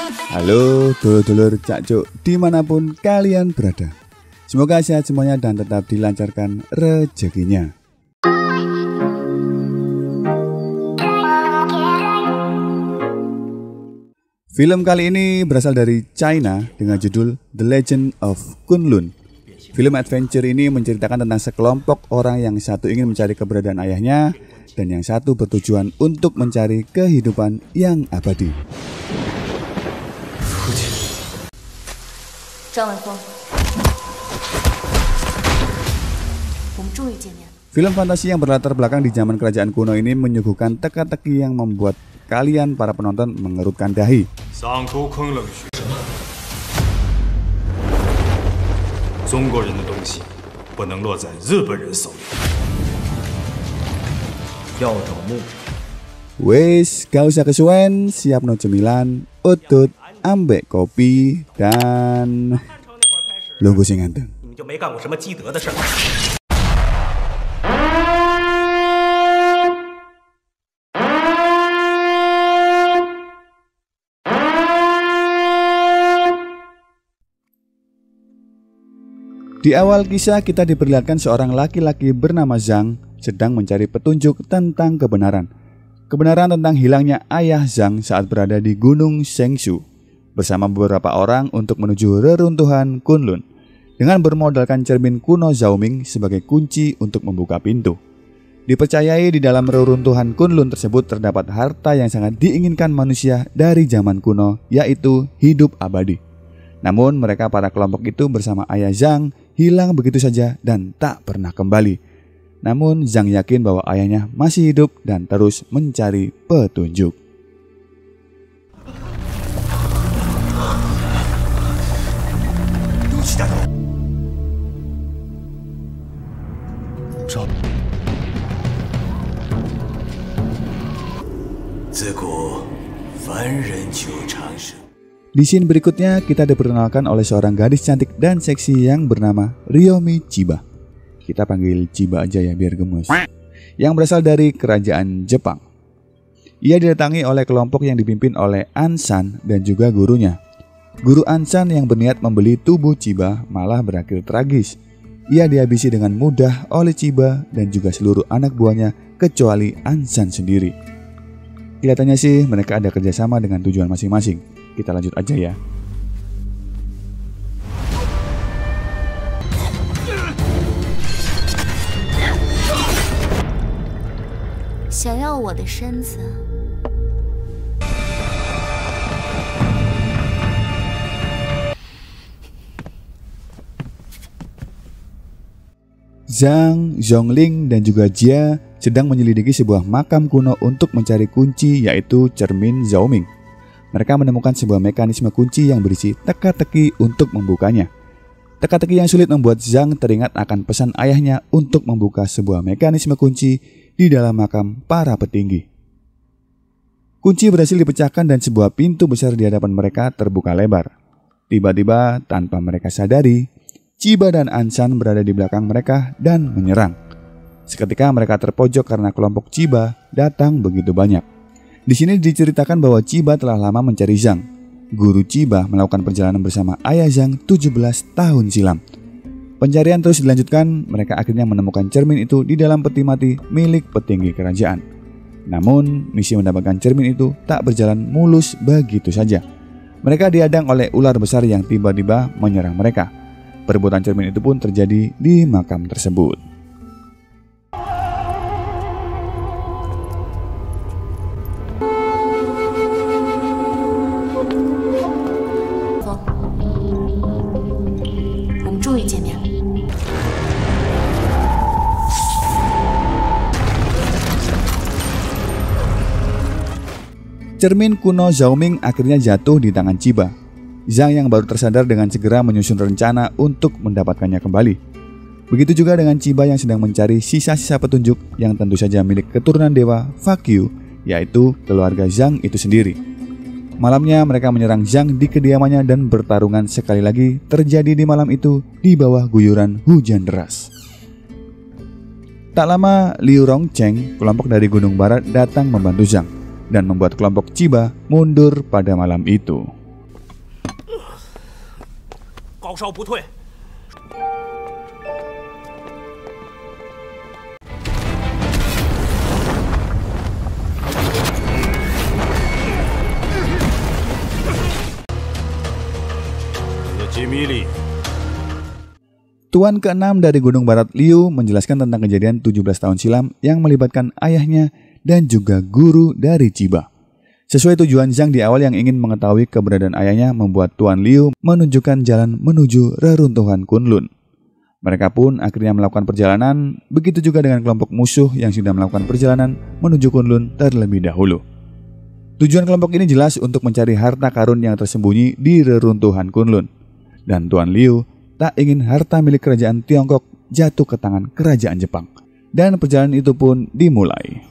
Halo dulur-dulur cakcuk dimanapun kalian berada. Semoga sehat semuanya dan tetap dilancarkan rezekinya. Film kali ini berasal dari China dengan judul The Legend of Kunlun. Film adventure ini menceritakan tentang sekelompok orang yang satu ingin mencari keberadaan ayahnya dan yang satu bertujuan untuk mencari kehidupan yang abadi. Film fantasi yang berlatar belakang di zaman kerajaan kuno ini menyuguhkan teka-teki yang membuat kalian para penonton mengerutkan dahi. Wes, gak usah kesuwen, siap no cemilan, utut, ambek kopi, dan lungguh sing ganteng. Di awal kisah kita diperlihatkan seorang laki-laki bernama Zhang sedang mencari petunjuk tentang kebenaran. Kebenaran tentang hilangnya ayah Zhang saat berada di Gunung Shengshu bersama beberapa orang untuk menuju reruntuhan Kunlun dengan bermodalkan cermin kuno Zhaoming sebagai kunci untuk membuka pintu. Dipercayai di dalam reruntuhan Kunlun tersebut terdapat harta yang sangat diinginkan manusia dari zaman kuno, yaitu hidup abadi. Namun mereka para kelompok itu bersama ayah Zhang hilang begitu saja dan tak pernah kembali. Namun Zhang yakin bahwa ayahnya masih hidup dan terus mencari petunjuk. Di scene berikutnya kita diperkenalkan oleh seorang gadis cantik dan seksi yang bernama Ryomi Chiba. Kita panggil Chiba aja ya biar gemes. Yang berasal dari kerajaan Jepang. Ia didatangi oleh kelompok yang dipimpin oleh Ansan dan juga gurunya. Guru Ansan yang berniat membeli tubuh Chiba malah berakhir tragis. Ia dihabisi dengan mudah oleh Chiba dan juga seluruh anak buahnya kecuali Ansan sendiri. Kelihatannya sih mereka ada kerjasama dengan tujuan masing-masing. Kita lanjut aja ya. Zhang, Zhongling, dan juga Jia sedang menyelidiki sebuah makam kuno untuk mencari kunci, yaitu cermin Zhaoming. Mereka menemukan sebuah mekanisme kunci yang berisi teka-teki untuk membukanya. Teka-teki yang sulit membuat Zhang teringat akan pesan ayahnya untuk membuka sebuah mekanisme kunci di dalam makam para petinggi. Kunci berhasil dipecahkan dan sebuah pintu besar di hadapan mereka terbuka lebar. Tiba-tiba, tanpa mereka sadari, Chiba dan Ansan berada di belakang mereka dan menyerang. Seketika mereka terpojok karena kelompok Chiba datang begitu banyak. Di sini diceritakan bahwa Chiba telah lama mencari Zhang. Guru Chiba melakukan perjalanan bersama ayah Zhang 17 tahun silam. Pencarian terus dilanjutkan, mereka akhirnya menemukan cermin itu di dalam peti mati milik petinggi kerajaan. Namun, misi mendapatkan cermin itu tak berjalan mulus begitu saja. Mereka dihadang oleh ular besar yang tiba-tiba menyerang mereka. Perebutan cermin itu pun terjadi di makam tersebut. Cermin kuno Zhaoming akhirnya jatuh di tangan Chiba. Zhang yang baru tersadar dengan segera menyusun rencana untuk mendapatkannya kembali. Begitu juga dengan Chiba yang sedang mencari sisa-sisa petunjuk yang tentu saja milik keturunan dewa Fakyu, yaitu keluarga Zhang itu sendiri. Malamnya mereka menyerang Zhang di kediamannya dan pertarungan sekali lagi terjadi di malam itu di bawah guyuran hujan deras. Tak lama Liu Rongcheng, kelompok dari Gunung Barat, datang membantu Zhang dan membuat kelompok Chiba mundur pada malam itu. 高烧不退。 Tuan ke-6 dari Gunung Barat Liu menjelaskan tentang kejadian 17 tahun silam yang melibatkan ayahnya dan juga guru dari Chiba. Sesuai tujuan Zhang di awal yang ingin mengetahui keberadaan ayahnya membuat Tuan Liu menunjukkan jalan menuju reruntuhan Kunlun. Mereka pun akhirnya melakukan perjalanan, begitu juga dengan kelompok musuh yang sudah melakukan perjalanan menuju Kunlun terlebih dahulu. Tujuan kelompok ini jelas untuk mencari harta karun yang tersembunyi di reruntuhan Kunlun. Dan Tuan Liu tak ingin harta milik kerajaan Tiongkok jatuh ke tangan kerajaan Jepang. Dan perjalanan itu pun dimulai.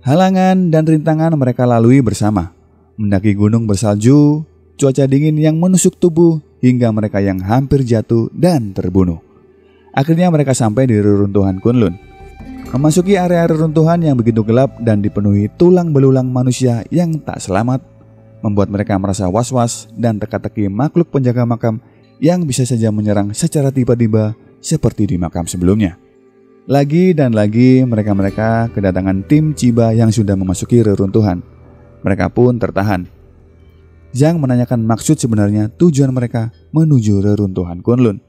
Halangan dan rintangan mereka lalui bersama. Mendaki gunung bersalju, cuaca dingin yang menusuk tubuh, hingga mereka yang hampir jatuh dan terbunuh. Akhirnya mereka sampai di reruntuhan Kunlun. Memasuki area reruntuhan yang begitu gelap dan dipenuhi tulang belulang manusia yang tak selamat, membuat mereka merasa was-was dan teka-teki makhluk penjaga makam yang bisa saja menyerang secara tiba-tiba seperti di makam sebelumnya. Lagi dan lagi mereka kedatangan tim Chiba yang sudah memasuki reruntuhan. Mereka pun tertahan. Zhang menanyakan maksud sebenarnya tujuan mereka menuju reruntuhan Kunlun.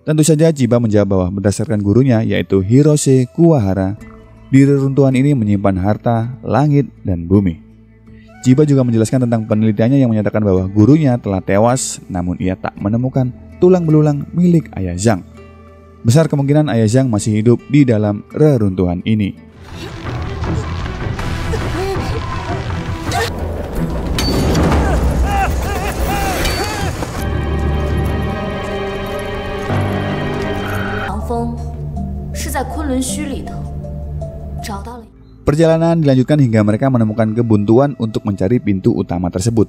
Tentu saja Chiba menjawab bahwa berdasarkan gurunya yaitu Hirose Kuwahara, di reruntuhan ini menyimpan harta, langit, dan bumi. Chiba juga menjelaskan tentang penelitiannya yang menyatakan bahwa gurunya telah tewas namun ia tak menemukan tulang belulang milik ayah Zhang. Besar kemungkinan ayah Zhang masih hidup di dalam reruntuhan ini. Perjalanan dilanjutkan hingga mereka menemukan kebuntuan untuk mencari pintu utama tersebut.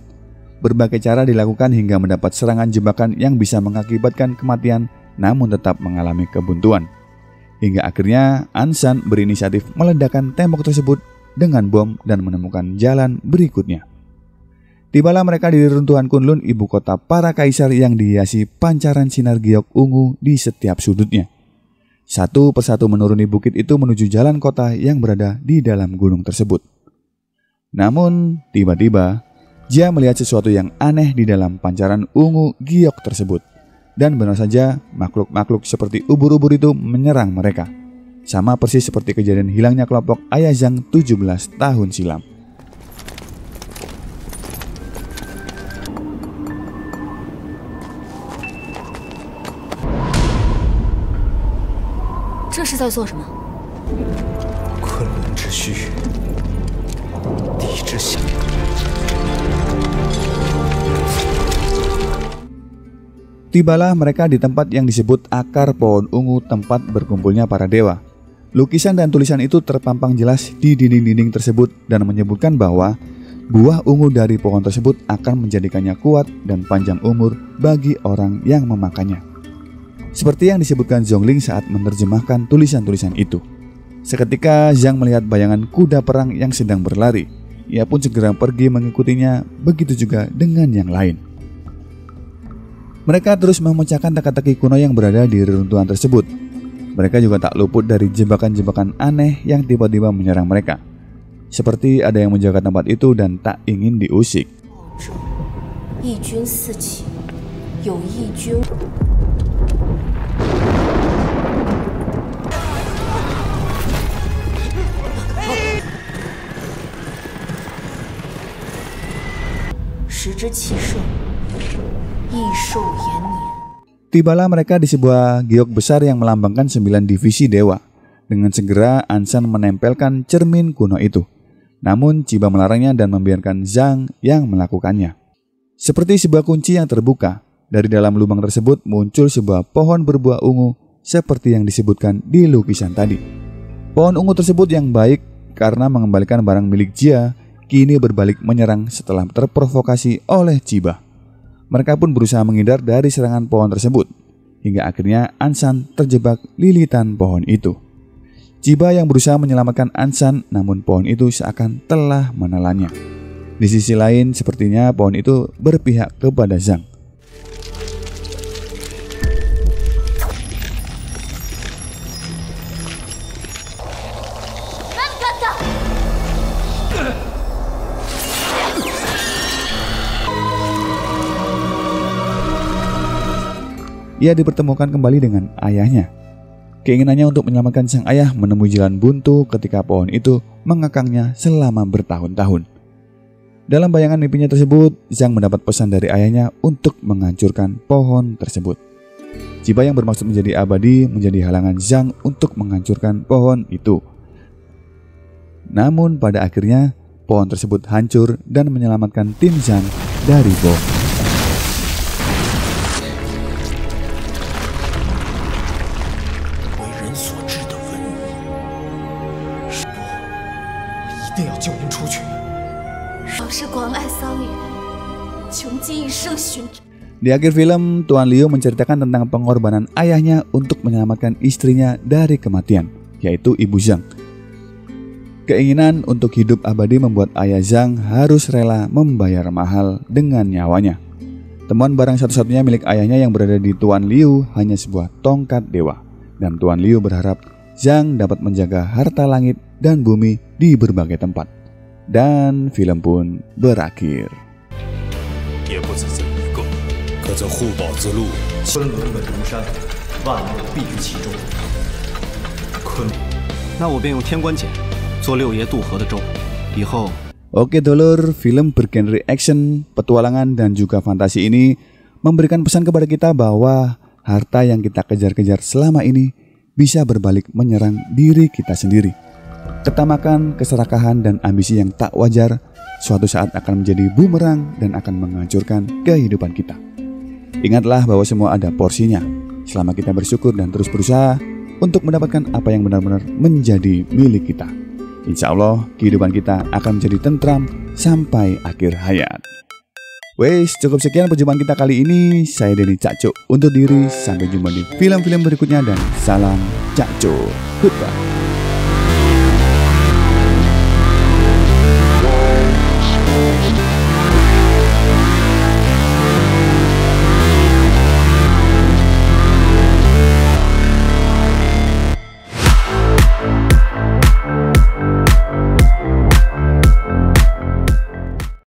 Berbagai cara dilakukan hingga mendapat serangan jebakan yang bisa mengakibatkan kematian namun tetap mengalami kebuntuan. Hingga akhirnya Ansan berinisiatif meledakkan tembok tersebut dengan bom dan menemukan jalan berikutnya. Tibalah mereka di reruntuhan Kunlun, ibu kota para kaisar yang dihiasi pancaran sinar giok ungu di setiap sudutnya. Satu persatu menuruni bukit itu menuju jalan kota yang berada di dalam gunung tersebut. Namun, tiba-tiba, Jia melihat sesuatu yang aneh di dalam pancaran ungu giok tersebut. Dan benar saja, makhluk-makhluk seperti ubur-ubur itu menyerang mereka. Sama persis seperti kejadian hilangnya kelompok ayah Zhang 17 tahun silam. Tibalah mereka di tempat yang disebut akar pohon ungu, tempat berkumpulnya para dewa. Lukisan dan tulisan itu terpampang jelas di dinding-dinding tersebut dan menyebutkan bahwa buah ungu dari pohon tersebut akan menjadikannya kuat dan panjang umur bagi orang yang memakannya. Seperti yang disebutkan Zhongling saat menerjemahkan tulisan-tulisan itu. Seketika Zhang melihat bayangan kuda perang yang sedang berlari. Ia pun segera pergi mengikutinya, begitu juga dengan yang lain. Mereka terus memecahkan teka-teki kuno yang berada di reruntuhan tersebut. Mereka juga tak luput dari jebakan-jebakan aneh yang tiba-tiba menyerang mereka. Seperti ada yang menjaga tempat itu dan tak ingin diusik. Tibalah mereka di sebuah giok besar yang melambangkan 9 divisi dewa. Dengan segera Ansan menempelkan cermin kuno itu. Namun Chiba melarangnya dan membiarkan Zhang yang melakukannya. Seperti sebuah kunci yang terbuka, dari dalam lubang tersebut muncul sebuah pohon berbuah ungu seperti yang disebutkan di lukisan tadi. Pohon ungu tersebut yang baik karena mengembalikan barang milik Jia kini berbalik menyerang setelah terprovokasi oleh Chiba. Mereka pun berusaha menghindar dari serangan pohon tersebut. hingga akhirnya Ansan terjebak lilitan pohon itu. Chiba yang berusaha menyelamatkan Ansan, namun pohon itu seakan telah menelannya. Di sisi lain, sepertinya pohon itu berpihak kepada Zhang. Ia dipertemukan kembali dengan ayahnya. Keinginannya untuk menyelamatkan sang ayah menemui jalan buntu ketika pohon itu mengekangnya selama bertahun-tahun. Dalam bayangan mimpinya tersebut, Zhang mendapat pesan dari ayahnya untuk menghancurkan pohon tersebut. Chiba yang bermaksud menjadi abadi menjadi halangan Zhang untuk menghancurkan pohon itu. Namun pada akhirnya, pohon tersebut hancur dan menyelamatkan tim Zhang dari bom. Di akhir film, Tuan Liu menceritakan tentang pengorbanan ayahnya untuk menyelamatkan istrinya dari kematian, yaitu Ibu Zhang. Keinginan untuk hidup abadi membuat ayah Zhang harus rela membayar mahal dengan nyawanya. Temuan barang satu-satunya milik ayahnya yang berada di Tuan Liu hanya sebuah tongkat dewa, dan Tuan Liu berharap Zhang dapat menjaga harta langit dan bumi di berbagai tempat. Dan film pun berakhir. Oke dulur, film bergenre action, petualangan dan juga fantasi ini memberikan pesan kepada kita bahwa harta yang kita kejar-kejar selama ini bisa berbalik menyerang diri kita sendiri. Ketamakan, keserakahan, dan ambisi yang tak wajar suatu saat akan menjadi bumerang dan akan menghancurkan kehidupan kita. Ingatlah bahwa semua ada porsinya. Selama kita bersyukur dan terus berusaha untuk mendapatkan apa yang benar-benar menjadi milik kita, insya Allah kehidupan kita akan menjadi tentram sampai akhir hayat. Wes, cukup sekian perjumpaan kita kali ini. Saya Denny Cakcuk undur diri. Sampai jumpa di film-film berikutnya dan salam Cakcuk. Goodbye.